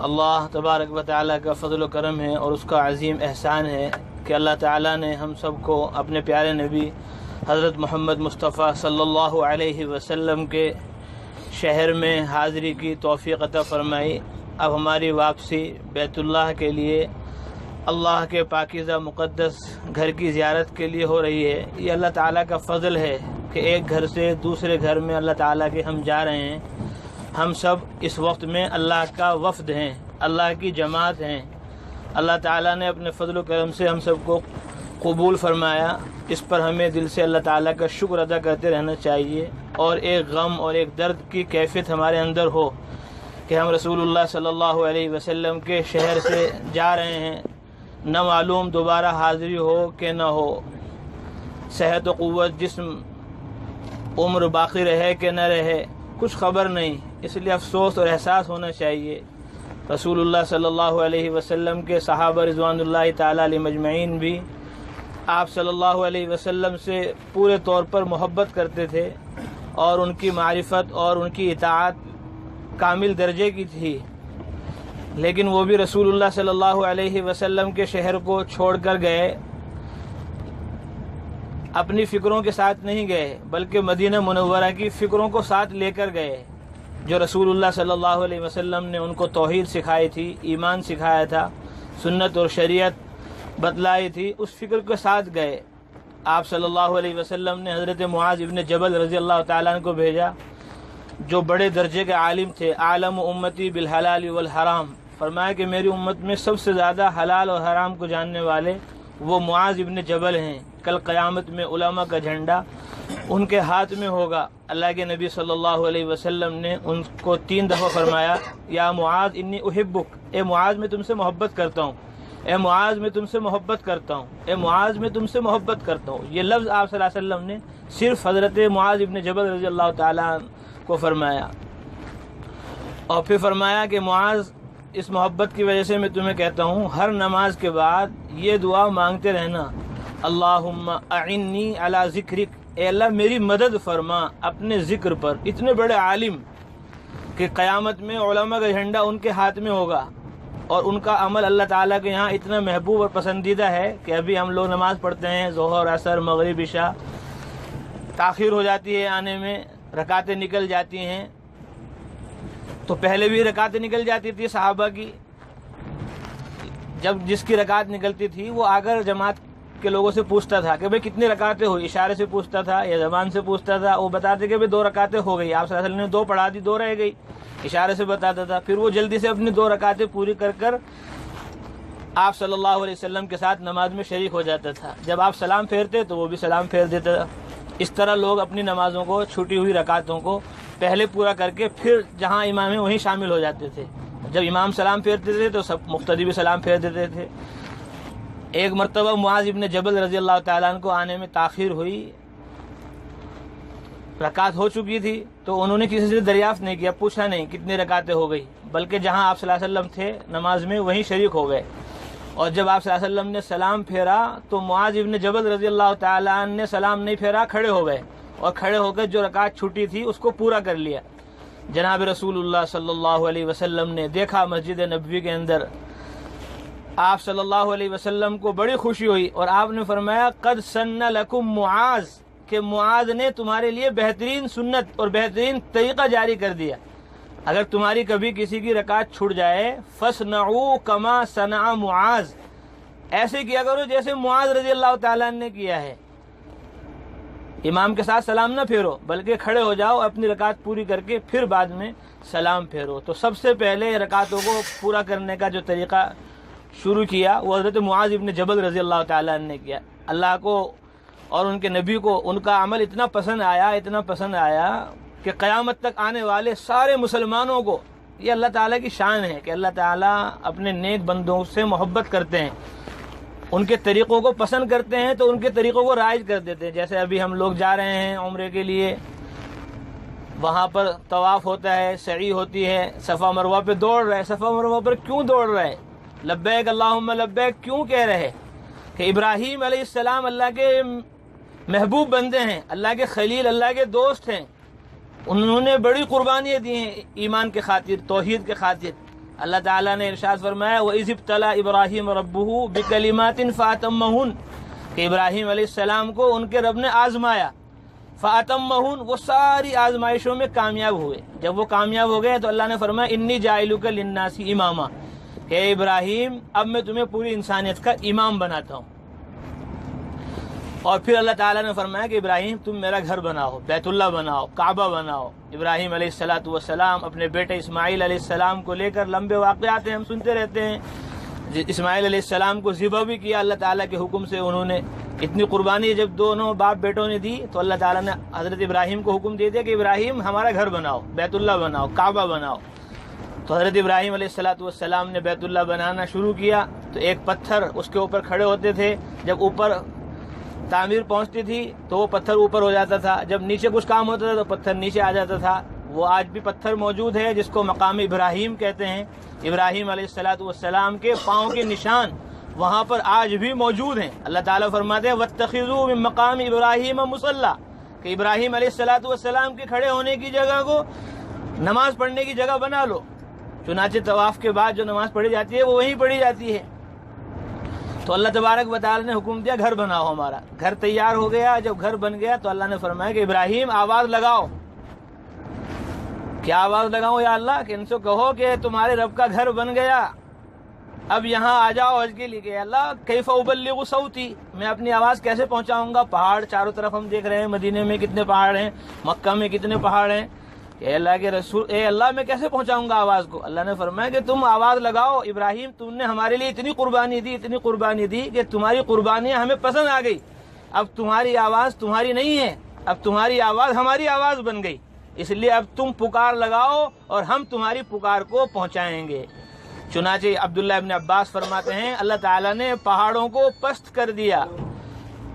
اللہ تبارک و تعالیٰ کا فضل و کرم ہے اور اس کا عظیم احسان ہے کہ اللہ تعالیٰ نے ہم سب کو اپنے پیارے نبی حضرت محمد مصطفیٰ صلی اللہ علیہ وسلم کے شہر میں حاضری کی توفیق عطا فرمائی۔ اب ہماری واپسی بیت اللہ کے لیے، اللہ کے پاکیزہ مقدس گھر کی زیارت کے لیے ہو رہی ہے۔ یہ اللہ تعالیٰ کا فضل ہے کہ ایک گھر سے دوسرے گھر میں اللہ تعالیٰ کے ہم جا رہے ہیں۔ ہم سب اس وقت میں اللہ کا وفد ہیں، اللہ کی جماعت ہیں۔ اللہ تعالیٰ نے اپنے فضل و کرم سے ہم سب کو قبول فرمایا۔ اس پر ہمیں دل سے اللہ تعالیٰ کا شکر ادا کرتے رہنا چاہیے، اور ایک غم اور ایک درد کی کیفیت ہمارے اندر ہو کہ ہم رسول اللہ صلی اللہ علیہ وسلم کے شہر سے جا رہے ہیں، نہ معلوم دوبارہ حاضری ہو کہ نہ ہو، صحت و قوت جسم عمر باقی رہے کہ نہ رہے، کچھ خبر نہیں۔ اس لیے افسوس اور احساس ہونا چاہیے۔ رسول اللہ صلی اللہ علیہ وسلم کے صحابہ رضوان اللہ تعالیٰ علیہ مجمعین بھی آپ صلی اللہ علیہ وسلم سے پورے طور پر محبت کرتے تھے، اور ان کی معرفت اور ان کی اطاعت کامل درجے کی تھی، لیکن وہ بھی رسول اللہ صلی اللہ علیہ وسلم کے شہر کو چھوڑ کر گئے۔ اپنی فکروں کے ساتھ نہیں گئے، بلکہ مدینہ منورہ کی فکروں کو ساتھ لے کر گئے۔ جو رسول اللہ صلی اللہ علیہ وسلم نے ان کو توحید سکھائی تھی، ایمان سکھایا تھا، سنت اور شریعت بتلائی تھی، اس فکر کے ساتھ گئے۔ آپ صلی اللہ علیہ وسلم نے حضرت معاذ ابن جبل رضی اللہ تعالیٰ عنہ کو بھیجا، جو بڑے درجے کے عالم تھے۔ عالم امتی بالحلال والحرام، فرمایا کہ میری امت میں سب سے زیادہ حلال اور حرام کو جاننے والے وہ معاذ ابن جبل ہیں۔ کل قیامت میں علماء کا جھنڈا ان کے ہاتھ میں ہوگا۔ اللہ کے نبی صلی اللہ علیہ وسلم نے ان کو 3 دفعہ فرمایا، یا معاذ انی احبک، اے معاذ میں تم سے محبت کرتا ہوں، اے معاذ میں تم سے محبت کرتا ہوں، اے معاذ میں تم سے محبت کرتا ہوں۔ یہ لفظ آپ صلی اللہ علیہ وسلم نے صرف حضرت معاذ ابن جبل رضی اللہ تعالیٰ کو فرمایا، اور پھر فرمایا کہ معاذ، اس محبت کی وجہ سے میں تمہیں کہتا ہوں، ہر نماز کے بعد یہ دعا مانگتے رہنا، اللہم اعنی علی ذکرک، اے اللہ میری مدد فرما اپنے ذکر پر۔ اتنے بڑے عالم کہ قیامت میں علماء کا جھنڈا ان کے ہاتھ میں ہوگا، اور ان کا عمل اللہ تعالیٰ کے یہاں اتنا محبوب اور پسندیدہ ہے کہ ابھی ہم لوگ نماز پڑھتے ہیں، ظہر، عصر، مغرب، عشاء، تاخیر ہو جاتی ہے آنے میں، رکعتیں نکل جاتی ہیں، تو پہلے بھی رکعتیں نکل جاتی تھی صحابہ کی۔ جب جس کی رکعت نکلتی تھی وہ آ کر جماعت کے لوگوں سے پوچھتا تھا کہ بھئی کتنی رکعتیں ہوئی، اشارے سے پوچھتا تھا یا زبان سے پوچھتا تھا، وہ بتاتے کہ بھئی 2 رکعتیں ہو گئی۔ آپ صلی اللہ علیہ وسلم نے 2 پڑھا دی، 2 رہ گئی، اشارے سے بتاتا تھا۔ پھر وہ جلدی سے اپنی 2 رکعتیں پوری کر کر آپ صلی اللہ علیہ وسلم کے ساتھ نماز میں شریک ہو جاتا تھا۔ جب آپ سلام پھیرتے تو وہ بھی سلام پھیر دیتا تھا۔ اس طرح لوگ اپنی نمازوں کو، چھوٹی ہوئی رکعتوں کو پہلے پورا کر کے پھر جہاں امام ہے وہیں شامل ہو جاتے تھے۔ جب امام سلام پھیرتے تھے تو سب مقتدی بھی سلام پھیر دیتے تھے۔ ایک مرتبہ معاذ ابن جبل رضی اللہ تعالیٰ عنہ کو آنے میں تاخیر ہوئی، رکعت ہو چکی تھی، تو انہوں نے کسی سے دریافت نہیں کیا، پوچھا نہیں کتنی رکعتیں ہو گئی، بلکہ جہاں آپ صلی اللہ علیہ وسلم تھے نماز میں وہیں شریک ہو گئے۔ اور جب آپ صلی اللہ علیہ وسلم نے سلام پھیرا تو معاذ ابن جبل رضی اللہ تعالیٰ عنہ نے سلام نہیں پھیرا، کھڑے ہو گئے، اور کھڑے ہو کر جو رکعت چھوٹی تھی اس کو پورا کر لیا۔ جناب رسول اللہ صلی اللہ علیہ وسلم نے دیکھا مسجد نبوی کے اندر، آپ صلی اللہ علیہ وسلم کو بڑی خوشی ہوئی، اور آپ نے فرمایا قد سن لکم معاذ، کہ معاذ نے تمہارے لیے بہترین سنت اور بہترین طریقہ جاری کر دیا۔ اگر تمہاری کبھی کسی کی رکعت چھوٹ جائے، فَاصْنَعُوا كَمَا صَنَعَ معاذ، ایسے کیا کرو جیسے معاذ رضی اللہ تعالیٰ نے کیا ہے۔ امام کے ساتھ سلام نہ پھیرو، بلکہ کھڑے ہو جاؤ، اپنی رکعت پوری کر کے پھر بعد میں سلام پھیرو۔ تو سب سے پہلے رکعتوں کو پورا کرنے کا جو طریقہ شروع کیا وہ حضرت معاذ ابن جبل رضی اللہ تعالیٰ نے کیا۔ اللہ کو اور ان کے نبی کو ان کا عمل اتنا پسند آیا، اتنا پسند آیا کہ قیامت تک آنے والے سارے مسلمانوں کو، یہ اللہ تعالیٰ کی شان ہے کہ اللہ تعالیٰ اپنے نیک بندوں سے محبت کرتے ہیں، ان کے طریقوں کو پسند کرتے ہیں تو ان کے طریقوں کو رائج کر دیتے ہیں۔ جیسے ابھی ہم لوگ جا رہے ہیں عمرے کے لیے، وہاں پر طواف ہوتا ہے، سعی ہوتی ہے، صفا مروہ پہ دوڑ رہے، صفا مروہ پر کیوں دوڑ رہے، لبیک اللہم لبیک کیوں کہہ رہے؟ کہ ابراہیم علیہ السلام اللہ کے محبوب بندے ہیں، اللہ کے خلیل، اللہ کے دوست ہیں، انہوں نے بڑی قربانیاں دی ہیں ایمان کے خاطر، توحید کے خاطر، اللہ تعالیٰ نے ارشاد فرمایا وَإِذِ ابْتَلَىٰ إِبْرَاهِيمَ رَبُّهُ بِكَلِمَاتٍ فَأَتَمَّهُنَّ کہ ابراہیم علیہ السلام کو ان کے رب نے آزمایا، فَأَتَمَّهُنَّ وہ ساری آزمائشوں میں کامیاب ہوئے۔ جب وہ کامیاب ہو گئے تو اللہ نے فرمایا انی جاعلک للناس اماما کہ ابراہیم اب میں تمہیں پوری انسانیت کا امام بناتا ہوں۔ اور پھر اللہ تعالیٰ نے فرمایا کہ ابراہیم تم میرا گھر بناؤ، بیت اللہ بناؤ، کعبہ بناؤ۔ ابراہیم علیہ السلام اپنے بیٹے اسماعیل علیہ السلام کو لے کر لمبے واقعات ہیں، ہم سنتے رہتے ہیں۔ اسماعیل علیہ السلام کو ذبح بھی کیا اللہ تعالیٰ کے حکم سے، انہوں نے اتنی قربانی جب دونوں باپ بیٹوں نے دی تو اللہ تعالیٰ نے حضرت ابراہیم کو حکم دے دیا کہ ابراہیم ہمارا گھر بناؤ، بیت اللہ بناؤ، کعبہ بناؤ۔ تو حضرت ابراہیم علیہ السلام نے بیت اللہ بنانا شروع کیا تو ایک پتھر اس کے اوپر کھڑے ہوتے تھے، جب اوپر تعمیر پہنچتی تھی تو وہ پتھر اوپر ہو جاتا تھا، جب نیچے کچھ کام ہوتا تھا تو پتھر نیچے آ جاتا تھا۔ وہ آج بھی پتھر موجود ہے جس کو مقام ابراہیم کہتے ہیں۔ ابراہیم علیہ السلام کے پاؤں کے نشان وہاں پر آج بھی موجود ہیں۔ اللہ تعالیٰ فرماتے ہیں وَاتَّخِذُوا مِن مَّقَامِ إِبْرَاهِيمَ مُصَلًّى کہ ابراہیم علیہ السلام کے کھڑے ہونے کی جگہ کو نماز پڑھنے کی جگہ بنا لو۔ چنانچہ طواف کے بعد جو نماز پڑھی جاتی ہے وہ وہیں پڑھی جاتی ہے۔ تو اللہ تبارک و تعالیٰ نے حکم دیا گھر بناؤ ہمارا۔ گھر تیار ہو گیا، جب گھر بن گیا تو اللہ نے فرمایا کہ ابراہیم آواز لگاؤ۔ کیا آواز لگاؤں یا اللہ؟ کہ ان سے کہو کہ تمہارے رب کا گھر بن گیا، اب یہاں آ جاؤ حج کے لیے۔ کہ اللہ کیف ابلغ صوتی، میں اپنی آواز کیسے پہنچاؤں گا؟ پہاڑ چاروں طرف ہم دیکھ رہے ہیں، مدینے میں کتنے پہاڑ ہیں، مکہ میں کتنے پہاڑ ہیں۔ اے اللہ کے رسول، اے اللہ میں کیسے پہنچاؤں گا آواز کو؟ اللہ نے فرمایا کہ تم آواز لگاؤ۔ ابراہیم تم نے ہمارے لیے اتنی قربانی دی کہ تمہاری قربانیاں ہمیں پسند آ گئی، اب تمہاری آواز تمہاری نہیں ہے، اب تمہاری آواز ہماری آواز بن گئی، اس لیے اب تم پکار لگاؤ اور ہم تمہاری پکار کو پہنچائیں گے۔ چنانچہ عبداللہ ابن عباس فرماتے ہیں اللہ تعالیٰ نے پہاڑوں کو پست کر دیا۔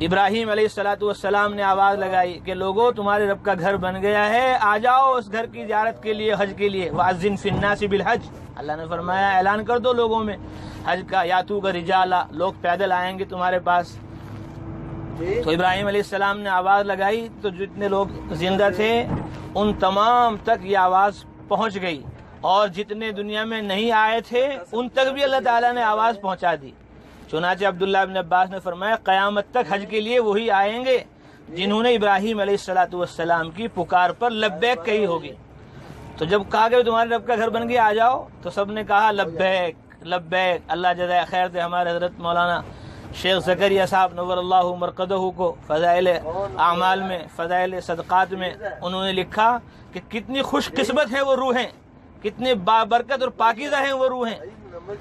ابراہیم علیہ السلام نے آواز لگائی کہ لوگوں تمہارے رب کا گھر بن گیا ہے، آ جاؤ اس گھر کی زیارت کے لیے، حج کے لیے۔ وَأَذِّن فِي النَّاسِ بِالْحَجِّ، اللہ نے فرمایا اعلان کر دو لوگوں میں حج کا، یاتوک رجالا، لوگ پیدل آئیں گے تمہارے پاس۔ تو ابراہیم علیہ السلام نے آواز لگائی تو جتنے لوگ زندہ تھے ان تمام تک یہ آواز پہنچ گئی، اور جتنے دنیا میں نہیں آئے تھے ان تک بھی اللہ تعالیٰ نے آواز پہنچا دی۔ چنانچہ عبداللہ ابن عباس نے فرمایا قیامت تک حج کے لیے وہی آئیں گے جنہوں نے ابراہیم علیہ السلام کی پکار پر لبیک کہی ہوگی۔ تو جب کہا کہ تمہارے رب کا گھر بن گیا آ جاؤ، تو سب نے کہا لبیک لبیک۔ اللہ جزائے خیر دے ہمارے حضرت مولانا شیخ زکریا صاحب نور اللہ مرقدہ کو فضائل اعمال میں، فضائل صدقات میں انہوں نے لکھا کہ کتنی خوش قسمت ہیں وہ روحیں، کتنے بابرکت اور پاکیزہ ہیں وہ روحیں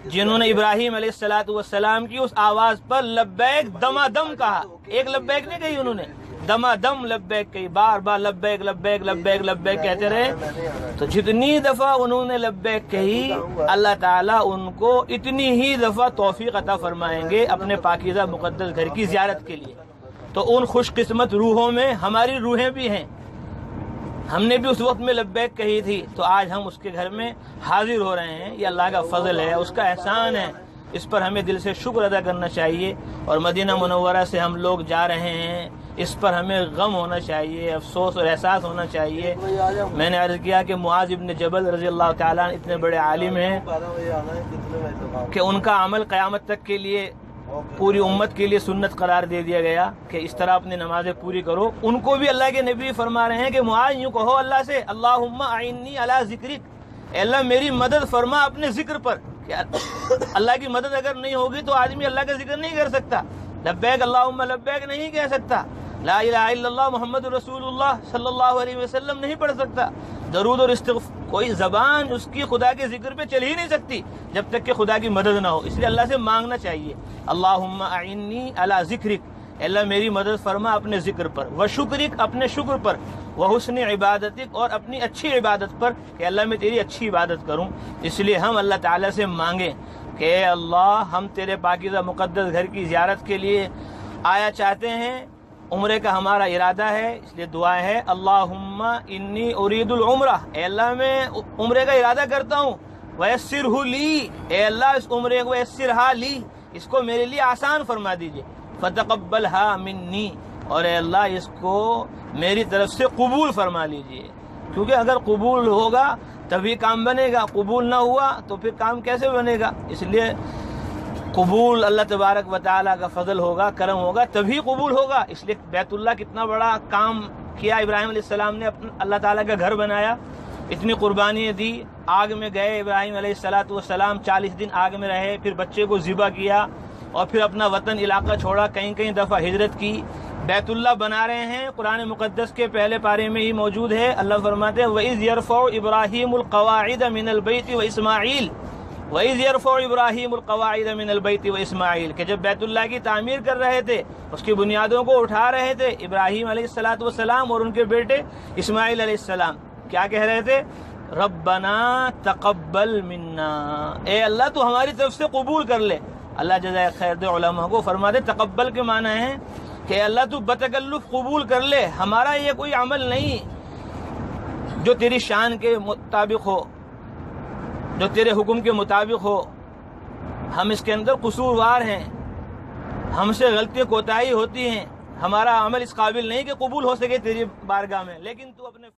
جنہوں نے ابراہیم علیہ السلام کی اس آواز پر لبیک دمادم کہا۔ ایک لبیک نہیں کہی انہوں نے، دمادم لبیک کہی، بار بار لبیک لبیک لبیک لبیک کہتے رہے۔ تو جتنی دفعہ انہوں نے لبیک کہی اللہ تعالیٰ ان کو اتنی ہی دفعہ توفیق عطا فرمائیں گے اپنے پاکیزہ مقدس گھر کی زیارت کے لیے۔ تو ان خوش قسمت روحوں میں ہماری روحیں بھی ہیں، ہم نے بھی اس وقت میں لبیک کہی تھی تو آج ہم اس کے گھر میں حاضر ہو رہے ہیں۔ یہ اللہ کا فضل ہے، اس کا احسان ہے، اس پر ہمیں دل سے شکر ادا کرنا چاہیے۔ اور مدینہ منورہ سے ہم لوگ جا رہے ہیں، اس پر ہمیں غم ہونا چاہیے، افسوس اور احساس ہونا چاہیے۔ میں نے عرض کیا کہ معاذ ابن جبل رضی اللہ تعالیٰ اتنے بڑے عالم ہیں کہ ان کا عمل قیامت تک کے لیے پوری امت کے لیے سنت قرار دے دیا گیا کہ اس طرح اپنی نمازیں پوری کرو۔ ان کو بھی اللہ کے نبی فرما رہے ہیں کہ معاذ یوں کہو اللہ سے اللہم اعنی علی ذکرک، اے اللہ میری مدد فرما اپنے ذکر پر۔ کہ اللہ کی مدد اگر نہیں ہوگی تو آدمی اللہ کا ذکر نہیں کر سکتا، لبیک اللہم لبیک نہیں کہہ سکتا، لا الہ الا اللہ محمد رسول اللہ صلی اللہ علیہ وسلم نہیں پڑھ سکتا، درود اور استغفار کوئی زبان اس کی خدا کے ذکر پہ چل ہی نہیں سکتی جب تک کہ خدا کی مدد نہ ہو۔ اس لیے اللہ سے مانگنا چاہیے اللہم اعنی علی ذکرک، اللہ میری مدد فرما اپنے ذکر پر، وشکرک اپنے شکر پر، وحسن عبادتک اور اپنی اچھی عبادت پر، کہ اللہ میں تیری اچھی عبادت کروں۔ اس لیے ہم اللہ تعالیٰ سے مانگیں کہ اے اللہ ہم تیرے پاکیزہ مقدس گھر کی زیارت کے لیے آیا چاہتے ہیں، عمرے کا ہمارا ارادہ ہے، اس لیے دعا ہے اللہم انی ارید العمرہ، اے اللہ میں عمرے کا ارادہ کرتا ہوں، ویسرہ لی، اے اللہ اس عمرے کو یسرھا لی، اس کو میرے لیے آسان فرما دیجئے، فتقبلھا منی، اور اے اللہ اس کو میری طرف سے قبول فرما لیجئے، کیونکہ اگر قبول ہوگا تبھی کام بنے گا، قبول نہ ہوا تو پھر کام کیسے بنے گا؟ اس لیے قبول اللہ تبارک و تعالیٰ کا فضل ہوگا، کرم ہوگا، تبھی قبول ہوگا۔ اس لیے بیت اللہ کتنا بڑا کام کیا ابراہیم علیہ السلام نے، اللہ تعالیٰ کا گھر بنایا، اتنی قربانیاں دی، آگ میں گئے ابراہیم علیہ السلام 40 دن آگ میں رہے، پھر بچے کو ذبح کیا اور پھر اپنا وطن علاقہ چھوڑا، کہیں کہیں دفعہ ہجرت کی، بیت اللہ بنا رہے ہیں۔ قرآن مقدس کے پہلے پارے میں ہی موجود ہے، اللہ فرماتے ہیں وَإِذْ يَرْفَعُ إِبْرَاهِيمُ الْقَوَاعِدَ مِنَ الْبَيْتِ وَإِسْمَاعِيلُ وَإِذْ يَرْفَعُ إِبْرَاهِيمُ الْقَوَاعِدَ مِنَ الْبَيْتِ وَإِسْمَاعِيلُ کہ جب بیت اللہ کی تعمیر کر رہے تھے، اس کی بنیادوں کو اٹھا رہے تھے ابراہیم علیہ السلام اور ان کے بیٹے اسماعیل علیہ السلام، کیا کہہ رہے تھے؟ ربنا تقبل منا، اے اللہ تو ہماری طرف سے قبول کر لے۔ اللہ جزائے خیر دے علماء کو، فرماتے تقبل کے معنی ہے کہ اے اللہ تو بتکلف قبول کر لے، ہمارا یہ کوئی عمل نہیں جو تیری شان کے مطابق ہو، جو تیرے حکم کے مطابق ہو، ہم اس کے اندر قصوروار ہیں، ہم سے غلطی کوتاہی ہوتی ہیں، ہمارا عمل اس قابل نہیں کہ قبول ہو سکے تیری بارگاہ میں، لیکن تو اپنے